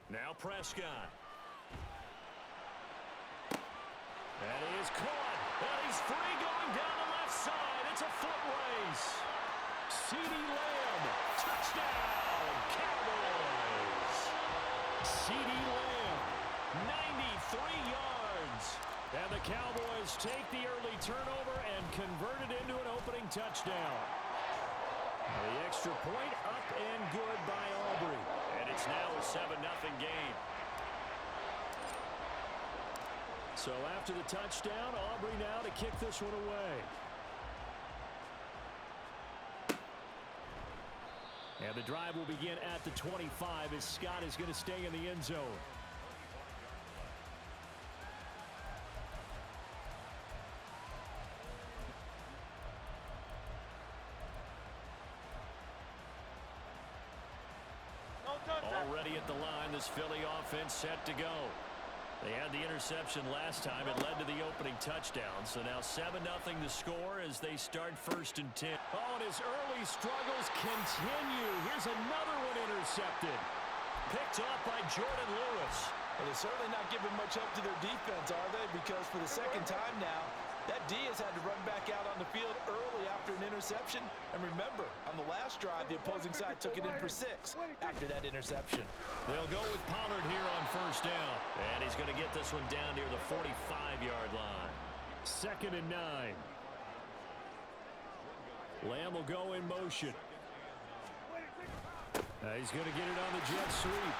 Now Prescott. And he is caught. And he's free going down the left side. It's a foot race. CeeDee Lamb. Touchdown, Cowboys. CeeDee Lamb, 93 yards. And the Cowboys take the early turnover and convert it into an opening touchdown. The extra point up and good by Aubrey. And it's now a 7-0 game. So after the touchdown, Aubrey now to kick this one away. And the drive will begin at the 25 as Scott is going to stay in the end zone. Already at the line, this Philly offense set to go. They had the interception last time. It led to the opening touchdown. So now 7-0 to score as they start 1st and 10. Oh, and his early struggles continue. Here's another one intercepted. Picked off by Jordan Lewis. Well, they're certainly not giving much up to their defense, are they? Because for the second time now, that D has had to run back out on the field early after an interception. And remember, on the last drive, the opposing side took it in for 6 after that interception. They'll go with Pollard here on 1st down. And he's going to get this one down near the 45-yard line. 2nd and 9. Lamb will go in motion. He's going to get it on the jet sweep.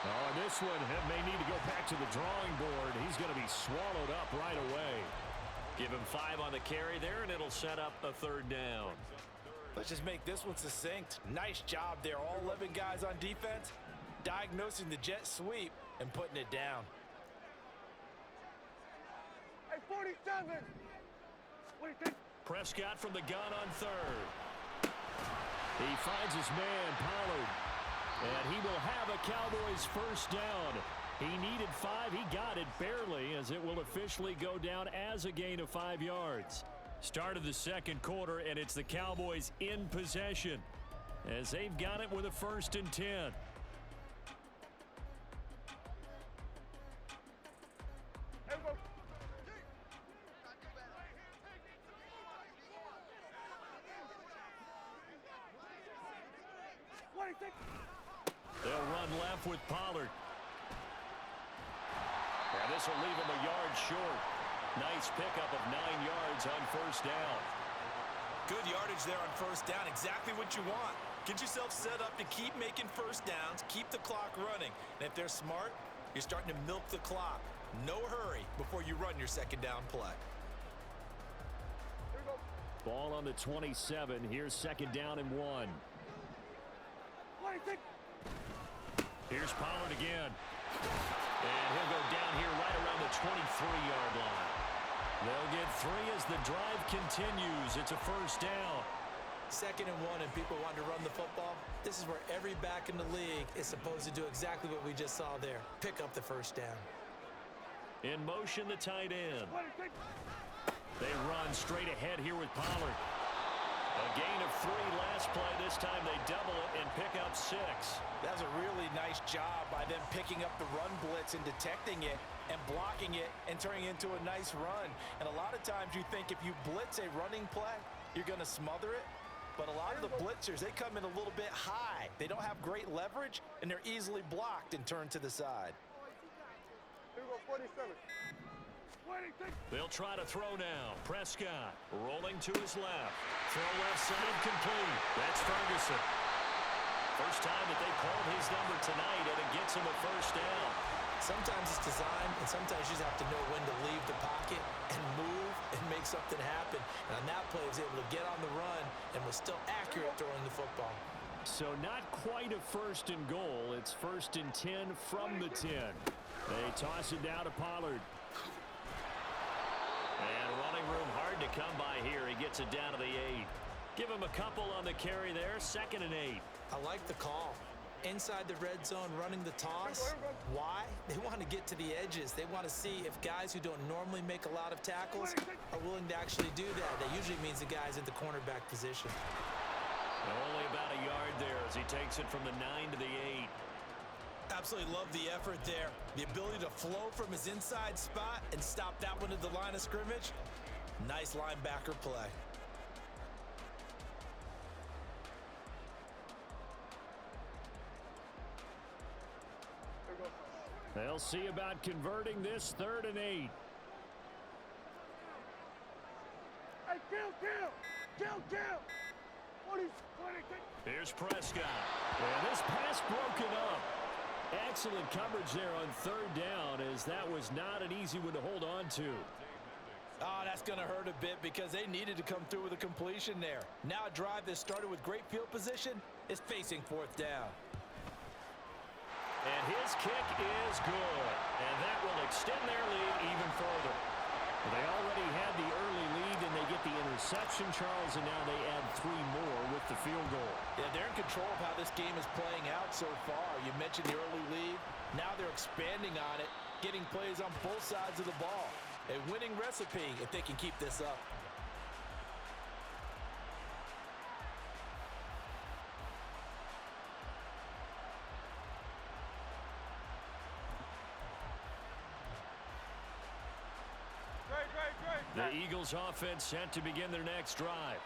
Oh, and this one may need to go back to the drawing board. He's going to be swallowed up right away. Give him 5 on the carry there, and it'll set up a 3rd down. Let's just make this one succinct. Nice job there. All 11 guys on defense diagnosing the jet sweep and putting it down. Hey, 47. What do you think? Prescott from the gun on 3rd. He finds his man, Pollard. And he will have a Cowboys 1st down. He needed 5. He got it barely as it will officially go down as a gain of 5 yards. Start of the 2nd quarter, and it's the Cowboys in possession as they've got it with a 1st and 10. They'll run left with Pollard. And this will leave him a yard short. Nice pickup of 9 yards on 1st down. Good yardage there on 1st down. Exactly what you want. Get yourself set up to keep making 1st downs, keep the clock running. And if they're smart, you're starting to milk the clock. No hurry before you run your 2nd down play. Ball on the 27. Here's 2nd down and 1. Here's Pollard again. And he'll go down here right around the 23-yard line. They'll get 3 as the drive continues. It's a 1st down. 2nd and 1 and people want to run the football. This is where every back in the league is supposed to do exactly what we just saw there. Pick up the 1st down. In motion, the tight end. They run straight ahead here with Pollard. A gain of 3 last play. This time they double it and pick up 6. That was a really nice job by them picking up the run blitz and detecting it and blocking it and turning it into a nice run. And a lot of times you think if you blitz a running play, you're going to smother it. But a lot of the blitzers, they come in a little bit high. They don't have great leverage, and they're easily blocked and turned to the side. Here we go, 47. They'll try to throw now. Prescott rolling to his left. Throw left side complete. That's Ferguson. First time that they called his number tonight, and it gets him a 1st down. Sometimes it's design, and sometimes you just have to know when to leave the pocket and move and make something happen. And on that play, he was able to get on the run and was still accurate throwing the football. So not quite a 1st and goal. It's 1st and 10 from the 10. They toss it down to Pollard. And running room hard to come by here. He gets it down to the 8. Give him a couple on the carry there. 2nd and 8. I like the call. Inside the red zone, running the toss. Why? They want to get to the edges. They want to see if guys who don't normally make a lot of tackles are willing to actually do that. That usually means the guy's in the cornerback position. Only about a yard there as he takes it from the 9 to the 8. Absolutely love the effort there. The ability to flow from his inside spot and stop that one at the line of scrimmage. Nice linebacker play. They'll see about converting this 3rd and 8. Hey, kill. 20. Here's Prescott. And this pass broken up. Excellent coverage there on 3rd down, as that was not an easy one to hold on to. Oh, that's going to hurt a bit because they needed to come through with a completion there. Now a drive that started with great field position is facing 4th down. And his kick is good. And that will extend their lead even further. They already had the early lead, and they get the interception, Charles, and now they add 3 more with the field goal. Yeah, they're in control of how this game is playing out so far. You mentioned the early lead. Now they're expanding on it, getting plays on both sides of the ball. A winning recipe if they can keep this up. The Eagles offense set to begin their next drive.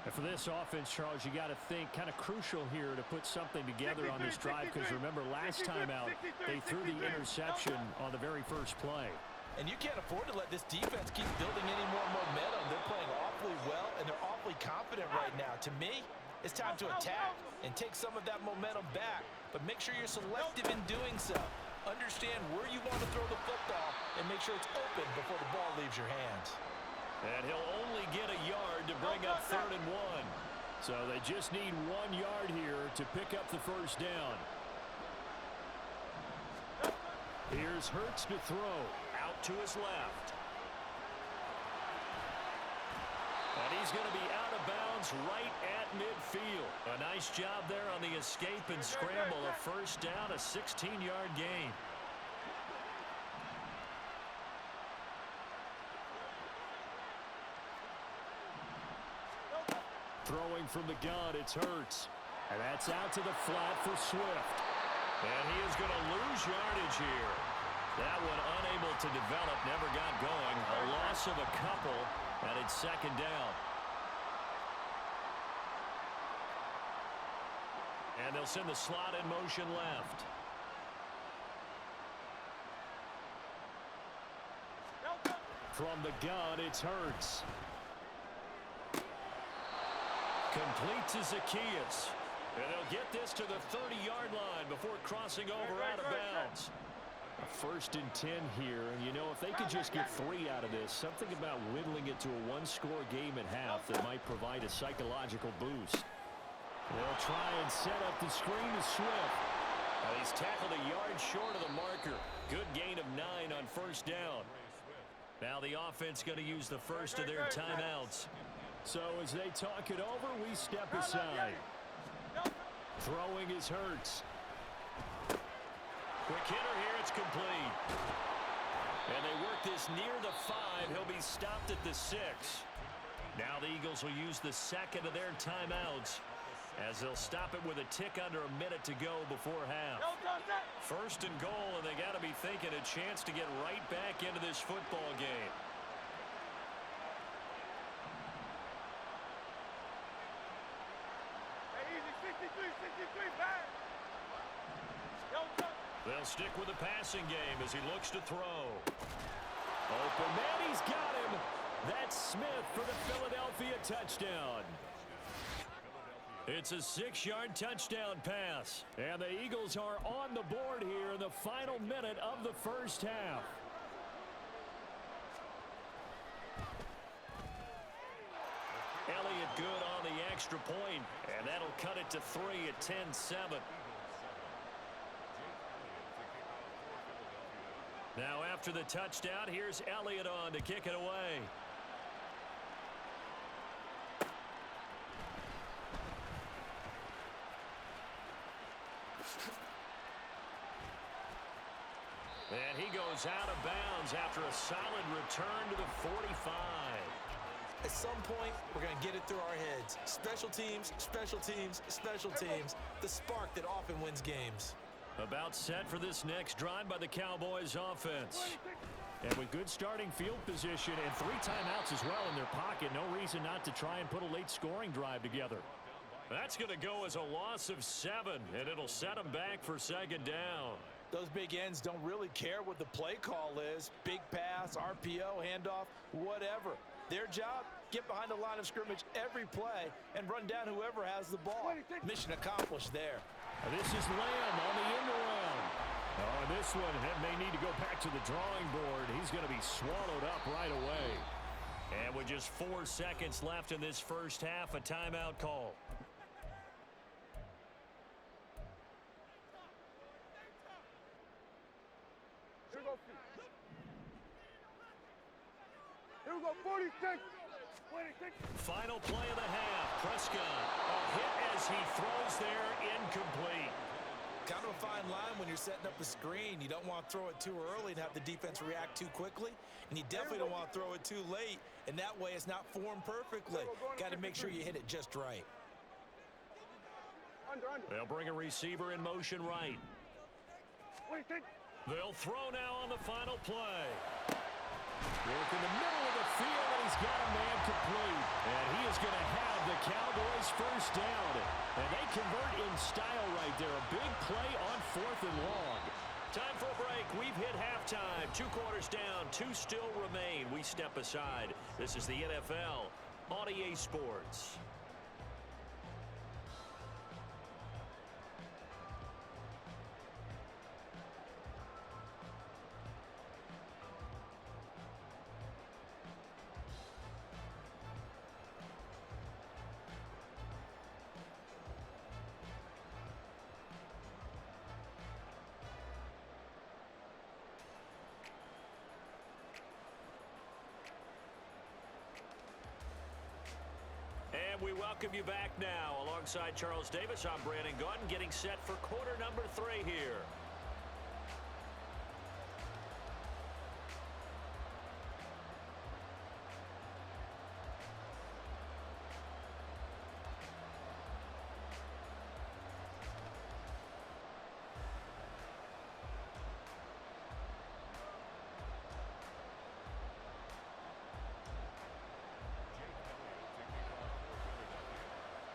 And for this offense, Charles, you got to think kind of crucial here to put something together on this drive, because remember last time out they threw the interception on the very first play. And you can't afford to let this defense keep building any more momentum. They're playing awfully well, and they're awfully confident right now. To me, it's time to attack and take some of that momentum back, but make sure you're selective in doing so. Understand where you want to throw the football and make sure it's open before the ball leaves your hands. And he'll only get a yard to bring up 3rd and 1. So they just need 1 yard here to pick up the first down. Here's Hurts to throw. Out to his left. And he's going to be out of bounds right at midfield. A nice job there on the escape and scramble. A first down, a 16-yard gain. Throwing from the gun, it's Hurts. And that's out to the flat for Swift. And he is going to lose yardage here. That one unable to develop, never got going. A loss of a couple, and it's 2nd down. And they'll send the slot in motion left. From the gun, it's Hurts. Complete to Zacchaeus. And they'll get this to the 30-yard line before crossing over out of bounds. A 1st and 10 here, and you know, if they could just get 3 out of this, something about whittling it to a 1-score game at half that might provide a psychological boost. They'll try and set up the screen to Swift. He's tackled a yard short of the marker. Good gain of 9 on 1st down. Now the offense going to use the first of their timeouts. So as they talk it over, we step aside. Throwing is Hurts. Quick hitter here, it's complete. And they work this near the 5. He'll be stopped at the 6. Now the Eagles will use the 2nd of their timeouts, as they'll stop it with a tick under a minute to go before half. 1st and goal, and they got to be thinking a chance to get right back into this football game. They'll stick with the passing game as he looks to throw. Open man, he's got him. That's Smith for the Philadelphia touchdown. It's a 6-yard touchdown pass. And the Eagles are on the board here in the final minute of the first half. Elliott good on the extra point, and that'll cut it to 3 at 10-7. Now after the touchdown, here's Elliott on to kick it away. And he goes out of bounds after a solid return to the 45. At some point, we're going to get it through our heads. Special teams, special teams, special teams. The spark that often wins games. About set for this next drive by the Cowboys offense. And with good starting field position and 3 timeouts as well in their pocket, no reason not to try and put a late scoring drive together. That's going to go as a loss of 7, and it'll set them back for second down. Those big ends don't really care what the play call is. Big pass, RPO, handoff, whatever. Their job, get behind the line of scrimmage every play and run down whoever has the ball. Mission accomplished there. This is Lamb on the end around. Oh, and this one may need to go back to the drawing board. He's going to be swallowed up right away. And with just 4 seconds left in this first half, a timeout call. Here we go, 46. Final play of the half. Prescott, a hit as he throws there, incomplete. Kind of a fine line when you're setting up the screen. You don't want to throw it too early and have the defense react too quickly. And you definitely don't want to throw it too late. And that way it's not formed perfectly. Got to make sure you hit it just right. They'll bring a receiver in motion right. They'll throw now on the final play. Work in the middle of the field, and he's got a man complete. And he is going to have the Cowboys first down. And they convert in style right there. A big play on 4th and long. Time for a break. We've hit halftime. 2 quarters down. 2 still remain. We step aside. This is the NFL on EA Sports. And we welcome you back now. Alongside Charles Davis, I'm Brandon Gaudin, getting set for quarter number 3 here.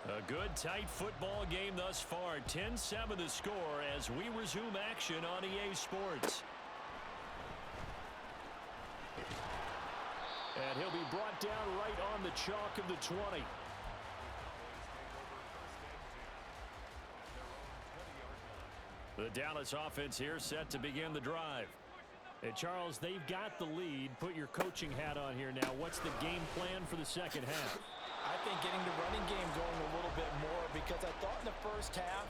A good, tight football game thus far. 10-7 the score as we resume action on EA Sports. And he'll be brought down right on the chalk of the 20. The Dallas offense here set to begin the drive. And Charles, they've got the lead. Put your coaching hat on here now. What's the game plan for the second half? I think getting the running game going a little bit more, because I thought in the first half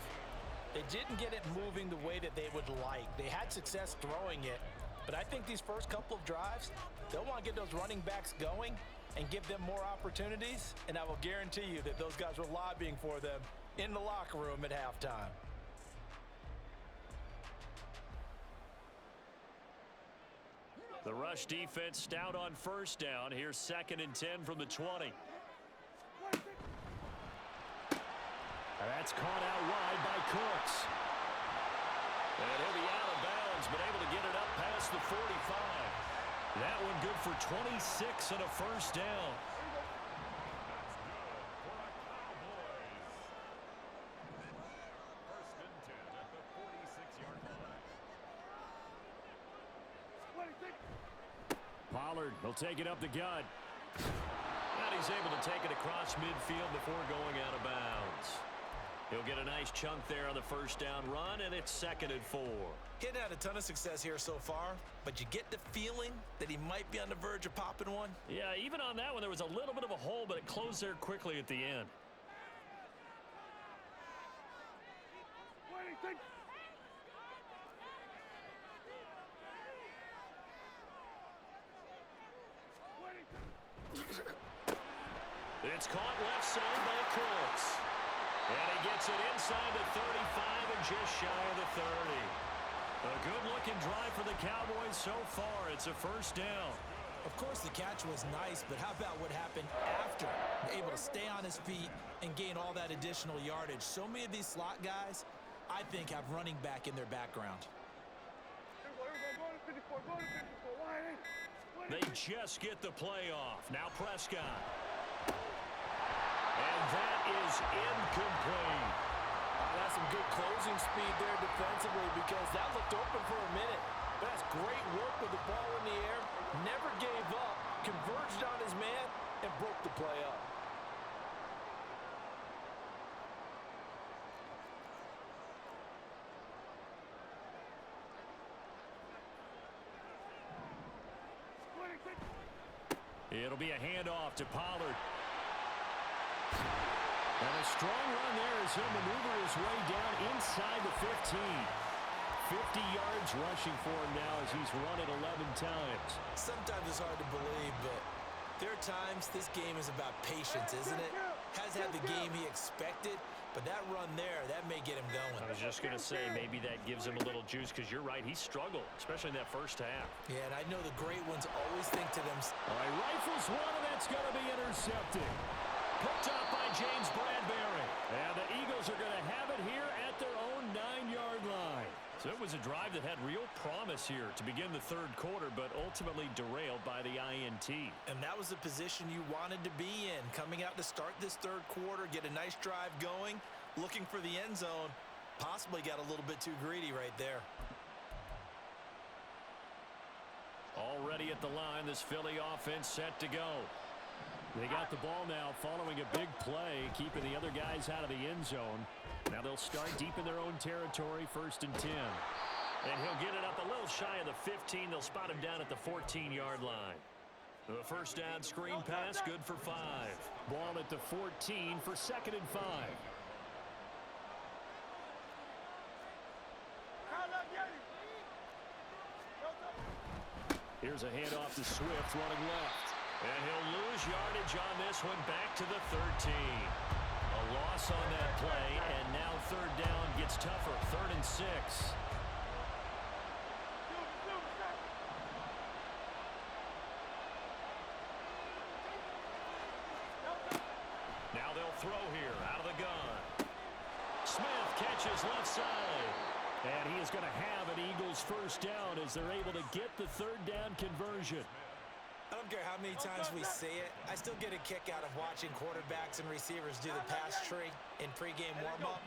they didn't get it moving the way that they would like. They had success throwing it, but I think these first couple of drives, they'll want to get those running backs going and give them more opportunities, and I will guarantee you that those guys were lobbying for them in the locker room at halftime. The rush defense stout on first down. Here's 2nd and 10 from the 20. That's caught out wide by Cooks. And he'll be out of bounds, but able to get it up past the 45. That one good for 26 and a first down. Pollard will take it up the gut. And he's able to take it across midfield before going out of bounds. He'll get a nice chunk there on the first down run, and it's 2nd and 4. He hadn't had a ton of success here so far, but you get the feeling that he might be on the verge of popping one. Yeah, even on that one, there was a little bit of a hole, but it closed there quickly at the end. It's caught left side by Cooks. And he gets it inside the 35 and just shy of the 30. A good-looking drive for the Cowboys so far. It's a first down. Of course, the catch was nice, but how about what happened after? Able to stay on his feet and gain all that additional yardage. So many of these slot guys, I think, have running back in their background. They just get the play off. Now Prescott. And that is incomplete. That's some good closing speed there defensively because that looked open for a minute. That's great work with the ball in the air. Never gave up, converged on his man, and broke the play up. It'll be a handoff to Pollard. And a strong run there as he'll maneuver his way down inside the 15. 50 yards rushing for him now as he's run it 11 times. Sometimes it's hard to believe, but there are times this game is about patience, isn't it? Has had the game he expected, but that run there, that may get him going. I was just going to say maybe that gives him a little juice because you're right, he struggled, especially in that first half. Yeah, and I know the great ones always think to themselves. All right, rifles one, and that's going to be intercepted. Picked up by James Bradbury. And the Eagles are going to have it here at their own 9-yard line. So it was a drive that had real promise here to begin the third quarter, but ultimately derailed by the INT. And that was the position you wanted to be in, coming out to start this third quarter, get a nice drive going, looking for the end zone. Possibly got a little bit too greedy right there. Already at the line, this Philly offense set to go. They got the ball now following a big play, keeping the other guys out of the end zone. Now they'll start deep in their own territory, 1st and 10. And he'll get it up a little shy of the 15. They'll spot him down at the 14-yard line. The first down screen pass, good for 5. Ball at the 14 for 2nd and 5. Here's a handoff to Swift running left. And he'll lose yardage on this one back to the 13. A loss on that play, and now 3rd down gets tougher. 3rd and 6. Now they'll throw here out of the gun. Smith catches left side. And he is going to have an Eagles first down as they're able to get the 3rd down conversion. I don't care how many times we see it. I still get a kick out of watching quarterbacks and receivers do the pass tree in pregame warm-up.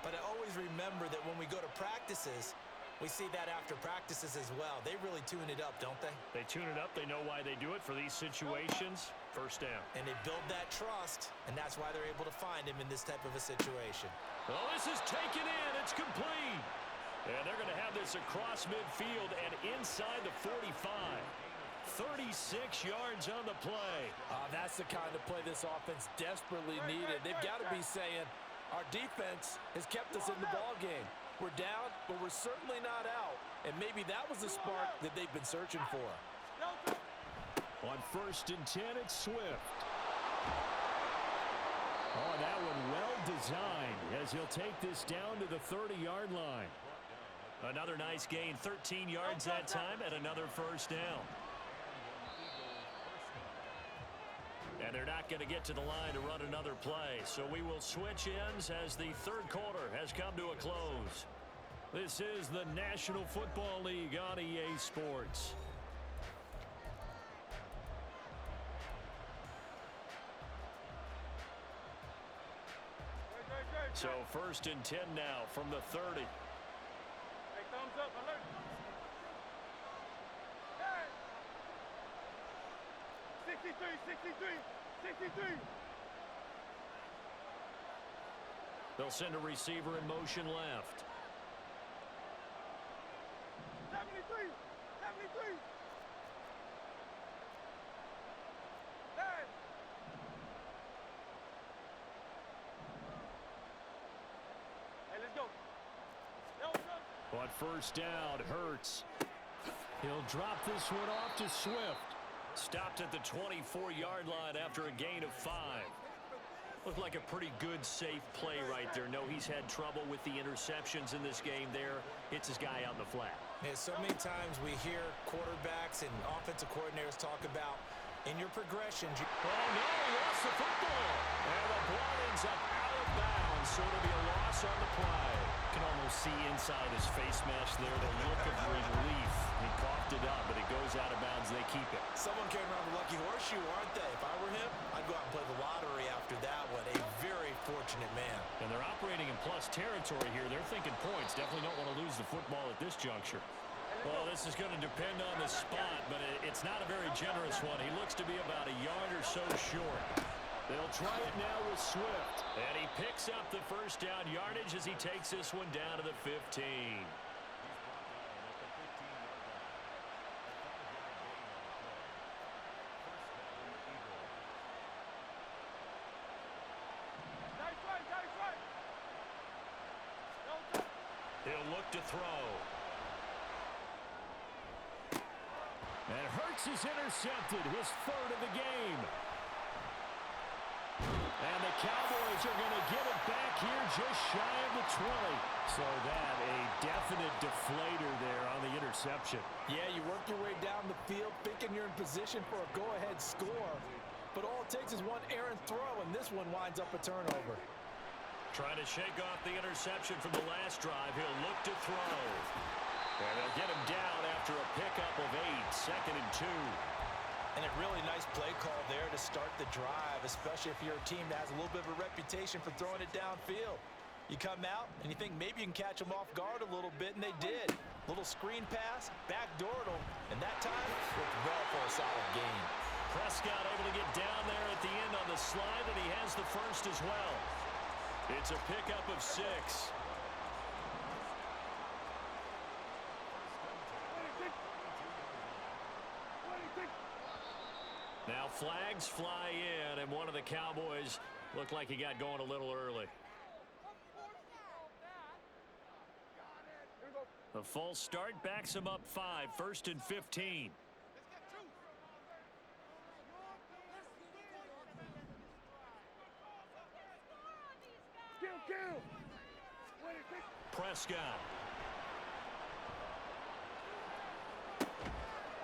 But I always remember that when we go to practices, we see that after practices as well. They really tune it up, don't they? They tune it up. They know why they do it for these situations. First down. And they build that trust, and that's why they're able to find him in this type of a situation. Well, this is taken in. It's complete. And they're going to have this across midfield and inside the 45. 36 yards on the play. That's the kind of play this offense desperately needed. They've got to be saying, our defense has kept us in the ball game. We're down, but we're certainly not out. And maybe that was the spark that they've been searching for. On 1st and 10, it's Swift. Oh, that one well designed as he'll take this down to the 30-yard line. Another nice gain, 13 yards that time, and another first down. And they're not going to get to the line to run another play. So we will switch ends as the third quarter has come to a close. This is the National Football League on EA Sports. So 1st and 10 now from the 30. Hey, thumbs up, alert. Hey. 63. They'll send a receiver in motion left. 73. Hey. Hey, let's go. On 1st down, Hurts. He'll drop this one off to Swift. Stopped at the 24-yard line after a gain of 5. Looked like a pretty good, safe play right there. No, he's had trouble with the interceptions in this game there. Hits his guy out in the flat. Yeah, so many times we hear quarterbacks and offensive coordinators talk about in your progressions. Oh, no, he lost the football. And the ball ends up out of bounds so it'll be a loss on the play. You can almost see inside his face mask there the look of relief. He coughed it up, but it goes out of bounds. They keep it. Someone came around the lucky horseshoe, aren't they? If I were him, I'd go out and play the lottery after that one. A very fortunate man. And they're operating in plus territory here. They're thinking points. Definitely don't want to lose the football at this juncture. Well, this is going to depend on the spot, but it's not a very generous one. He looks to be about a yard or so short. They'll try it now with Swift. And he picks up the first down yardage as he takes this one down to the 15. He'll look to throw. And Hurts is intercepted, his third of the game. And the Cowboys are going to get it back here just shy of the 20. So that a definite deflator there on the interception. Yeah, you work your way down the field thinking you're in position for a go-ahead score. But all it takes is one errant throw, and this one winds up a turnover. Trying to shake off the interception from the last drive. He'll look to throw. And they'll get him down after a pickup of 8, 2nd and 2. And a really nice play call there to start the drive, especially if you're a team that has a little bit of a reputation for throwing it downfield. You come out, and you think maybe you can catch them off guard a little bit, and they did. Little screen pass, backdoored them, and that time worked well for a solid gain. Prescott able to get down there at the end on the slide, and he has the first as well. It's a pickup of 6. Now flags fly in, and one of the Cowboys looked like he got going a little early. A false start backs him up 5, 1st and 15. Prescott.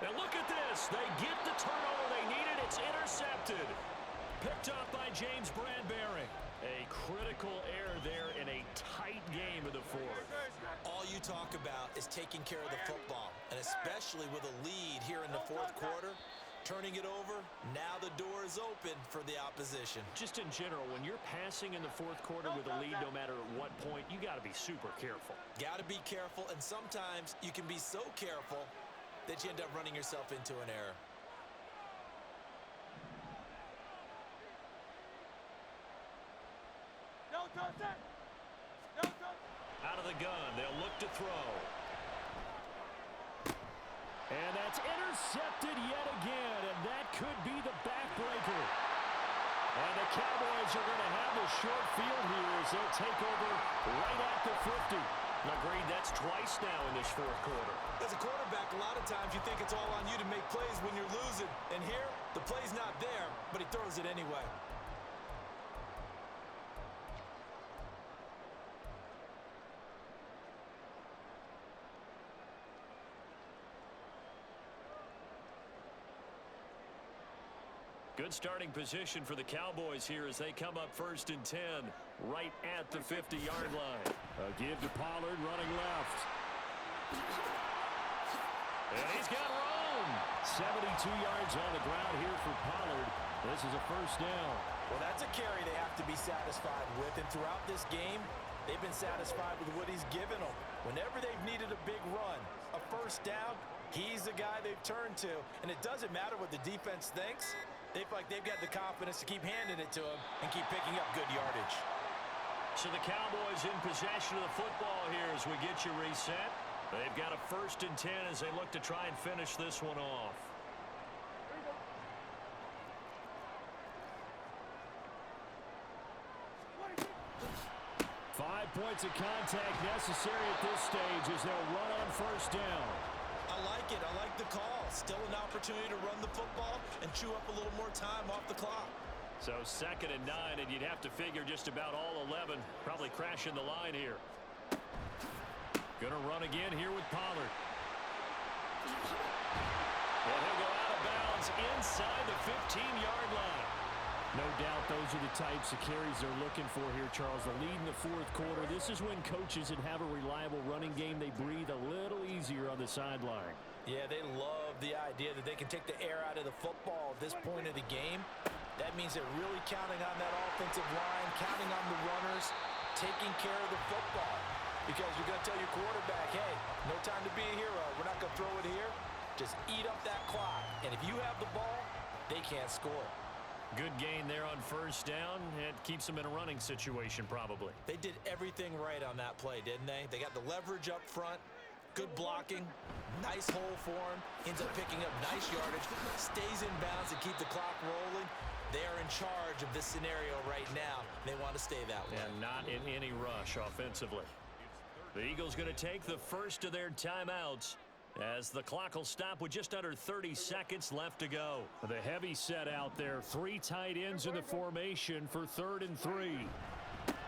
And look at this. They get the turnover they needed. It's intercepted. Picked up by James Bradbury. A critical error there in a tight game of the 4th. All you talk about is taking care of the football, and especially with a lead here in the 4th quarter, turning it over, now the door is open for the opposition. Just in general, when you're passing in the 4th quarter with a lead, no matter at what point, you got to be super careful. Got to be careful, and sometimes you can be so careful that you end up running yourself into an error. Out of the gun, they'll look to throw. And that's intercepted yet again, and that could be the backbreaker. And the Cowboys are going to have the short field here as they'll take over right at the 50. Agreed, that's twice now in this 4th quarter. As a quarterback, a lot of times you think it's all on you to make plays when you're losing. And here, the play's not there, but he throws it anyway. Good starting position for the Cowboys here as they come up 1st and 10, right at the 50-yard line. A give to Pollard running left. And he's got room. 72 yards on the ground here for Pollard. This is a 1st down. Well, that's a carry they have to be satisfied with. And throughout this game, they've been satisfied with what he's given them. Whenever they've needed a big run, a 1st down, he's the guy they've turned to. And it doesn't matter what the defense thinks. They feel like they've got the confidence to keep handing it to him and keep picking up good yardage. So the Cowboys in possession of the football here as we get you reset. They've got a 1st and 10 as they look to try and finish this one off. Five points of contact necessary at this stage as they'll run on 1st down. I like it. I like the call. Still an opportunity to run the football and chew up a little more time off the clock. So 2nd and 9, and you'd have to figure just about all 11 probably crashing the line here. Gonna run again here with Pollard. And he'll go out of bounds inside the 15-yard line. No doubt those are the types of carries they're looking for here, Charles. The lead in the fourth quarter. This is when coaches that have a reliable running game, they breathe a little easier on the sideline. Yeah, they love the idea that they can take the air out of the football at this point of the game. That means they're really counting on that offensive line, counting on the runners, taking care of the football. Because you're going to tell your quarterback, hey, no time to be a hero. We're not going to throw it here. Just eat up that clock. And if you have the ball, they can't score. Good gain there on first down. It keeps them in a running situation probably. They did everything right on that play, didn't they? They got the leverage up front, good blocking, nice hole for him, ends up picking up nice yardage, stays in bounds to keep the clock rolling. They are in charge of this scenario right now. They want to stay that way. And not in any rush offensively. The Eagles going to take the first of their timeouts as the clock will stop with just under 30 seconds left to go. The heavy set out there. 3 tight ends in the formation for 3rd and 3.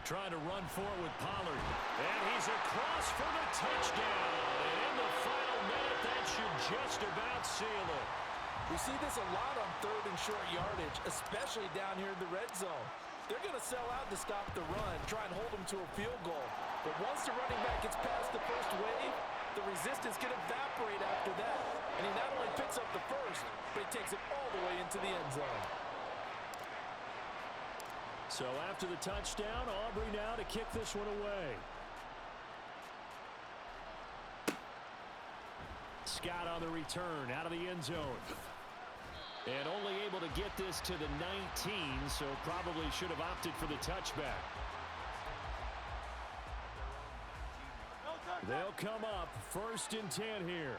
Trying to run forward with Pollard. And he's across for the touchdown. And in the final minute, that should just about seal it. We see this a lot on 3rd and short yardage, especially down here in the red zone. They're going to sell out to stop the run, try and hold them to a field goal. But once the running back gets past the first wave, the resistance can evaporate after that. And he not only picks up the first, but he takes it all the way into the end zone. So after the touchdown, Aubrey now to kick this one away. Scott on the return out of the end zone. And only able to get this to the 19, so probably should have opted for the touchback. They'll come up 1st and 10 here.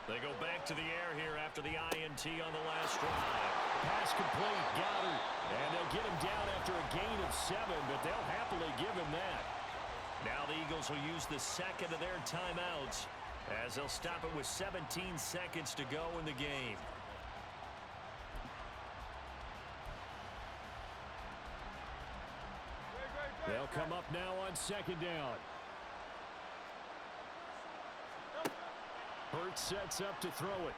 They go back to the air here after the INT on the last drive. Pass complete, Goddard. And they'll get him down after a gain of 7, but they'll happily give him that. Now the Eagles will use the second of their timeouts as they'll stop it with 17 seconds to go in the game. They'll come up now on 2nd down. Hurts sets up to throw it.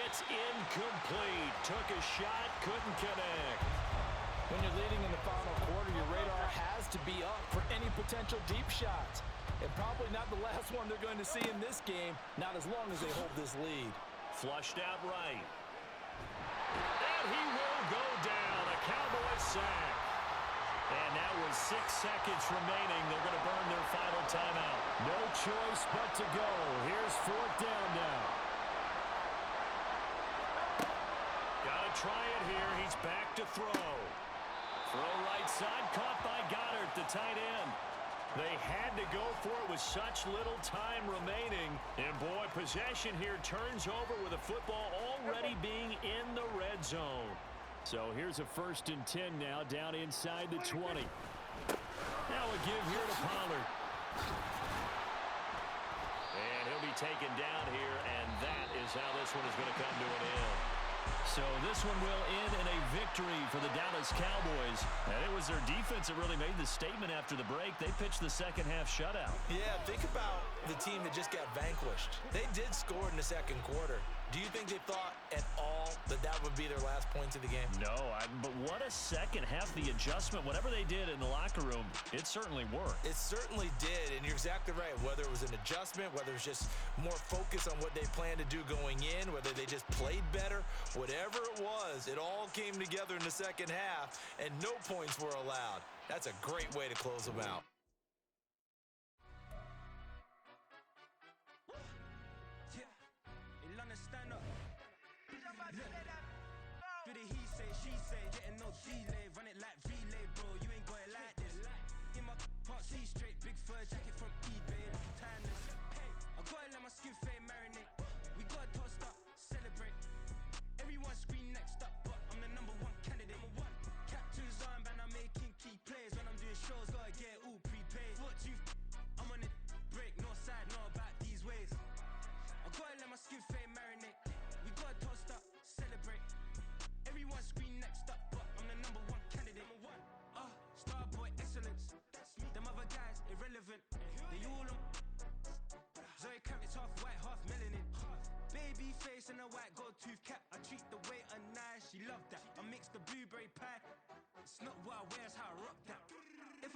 It's incomplete. Took a shot, couldn't connect. When you're leading in the final quarter, your radar has to be up for any potential deep shots. And probably not the last one they're going to see in this game, not as long as they hold this lead. Flushed out right. And he will go down. A Cowboy sack. And now with 6 seconds remaining, they're going to burn their final timeout. No choice but to go. Here's 4th down now. Got to try it here. He's back to throw. Throw right side, caught by Goddard, the tight end. They had to go for it with such little time remaining. And boy, possession here turns over with a football already being in the red zone. So here's a 1st and 10 now, down inside the 20. Now a give here to Pollard. And he'll be taken down here, and that is how this one is going to come to an end. So this one will end in a victory for the Dallas Cowboys. And it was their defense that really made the statement after the break. They pitched the second half shutout. Yeah, think about the team that just got vanquished. They did score in the second quarter. Do you think they thought at all that that would be their last points of the game? No, but what a second half. The adjustment, whatever they did in the locker room, it certainly worked. It certainly did, and you're exactly right. Whether it was an adjustment, whether it was just more focus on what they planned to do going in, whether they just played better, whatever it was, it all came together in the second half, and no points were allowed. That's a great way to close them out. face and a white gold tooth cap. I treat the waiter nice, she loved that. I mix the blueberry pie. It's not what I wear, it's how I rock